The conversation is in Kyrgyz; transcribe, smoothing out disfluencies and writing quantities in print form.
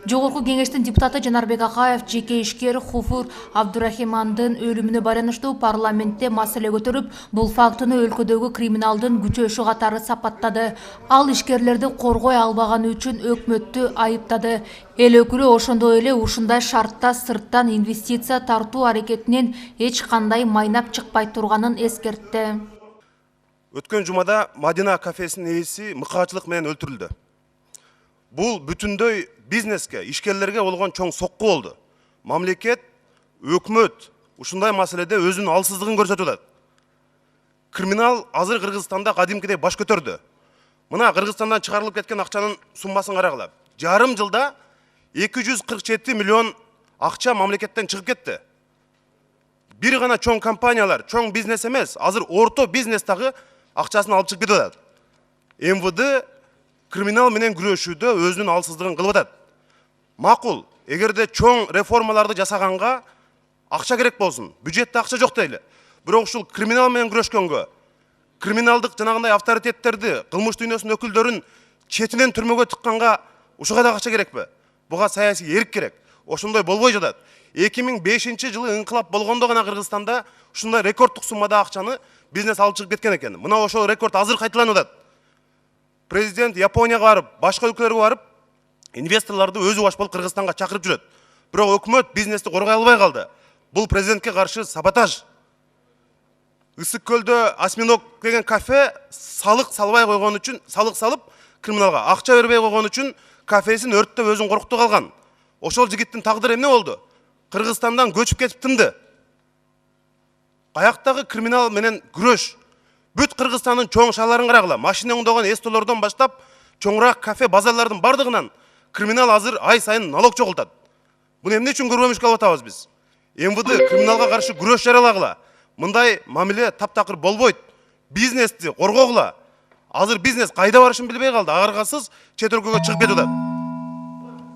Жогорку кеңештин депутаты Жанарбек Акаев жеке ишкер Хуфур Абдурахимандын өлүмүнө байланыштуу парламентте маселе көтөрүп, бул фактыны өлкөдөгү криминалдын күчөшү катары сапаттады. Ал ишкерлерди коргой албаганы үчүн өкмөттү айыптады. Эл өкүлү ошондой эле ушундай шартта сырттан инвестиция тартуу аракетинен эч кандай майнап чыкпай турганын эскертти. Өткөн жумада Мадина кафесинин ээси мыкаачылык менен өлтүрүлдү. Бул бүтүндөй бизнеске, ишкерлерге болгон чоң сокку болду. Мамлекет, өкмөт ушундай маселеде өзүнүн алсыздыгын көрсөтүп атат. Криминал азыр Кыргызстанда кадимкидей баш көтөрдү. Мына Кыргызстандан чыгарылып кеткен акчанын суммасын карагыла. Жарым жылда 247 миллион акча мамлекеттен чыгып кетти. Бир гана чоң компаниялар, чоң бизнес эмес, азыр орто бизнес дагы акчасын алып чыгып кетип атат. МВД криминал менен күрөшүүдө өзүнүн алсыздыгын кылып атат. Макул, эгерде чоң реформаларды жасаганга акча керек болсун, бюджетте акча жок дейли. Бирок ушул криминал менен күрөшкөнгө, криминалдык жанагындай авторитеттерди, кылмыш дүйнөсүнүн өкүлдөрүн четинен түрмөгө тыкканга ушуга да акча керекпи? Буга саясий эрк керек. Ошондой болбой жатат. 2005 жылы инкылап болгондо гана Кыргызстанда ушундай рекордтук суммада акчаны бизнес алып чыгып кеткен экен. Мына ошол рекорд азыр кайталанып атат. Президент Японияга барып, башка өлкөлөргө барып, инвесторлорду өзү баш болуп Кыргызстанга чакырып жүрөт. Бирок өкмөт бизнести коргой албай калды. Бул президентке каршы саботаж. Ысык көлдө Осьминог деген кафе салык салбай койгон үчүн, салык салып криминалга акча бербей койгон үчүн кафесин өрттөп өзүн коркутуп калган. Ошол жигиттин тагдыры эмне болду? Кыргызстандан көчүп кетип тынды. Каяктагы криминал менен күрөш? Бүт Кыргызстандын чоң шаарларын карагыла. Машина оңдогон эстолордон баштап, чоңураак кафе, базарлардын бардыгынан криминал азыр ай сайын налог чогултат. Буну эмне үчүн көрбөмүш калып атабыз биз? МВД криминалга каршы күрөш жарыялагыла. Мындай мамиле таптакыр болбойт. Бизнести коргогула. Азыр бизнес кайда барышын билбей калды. Агаргасыз чет өлкөгө чыгып кетип атат.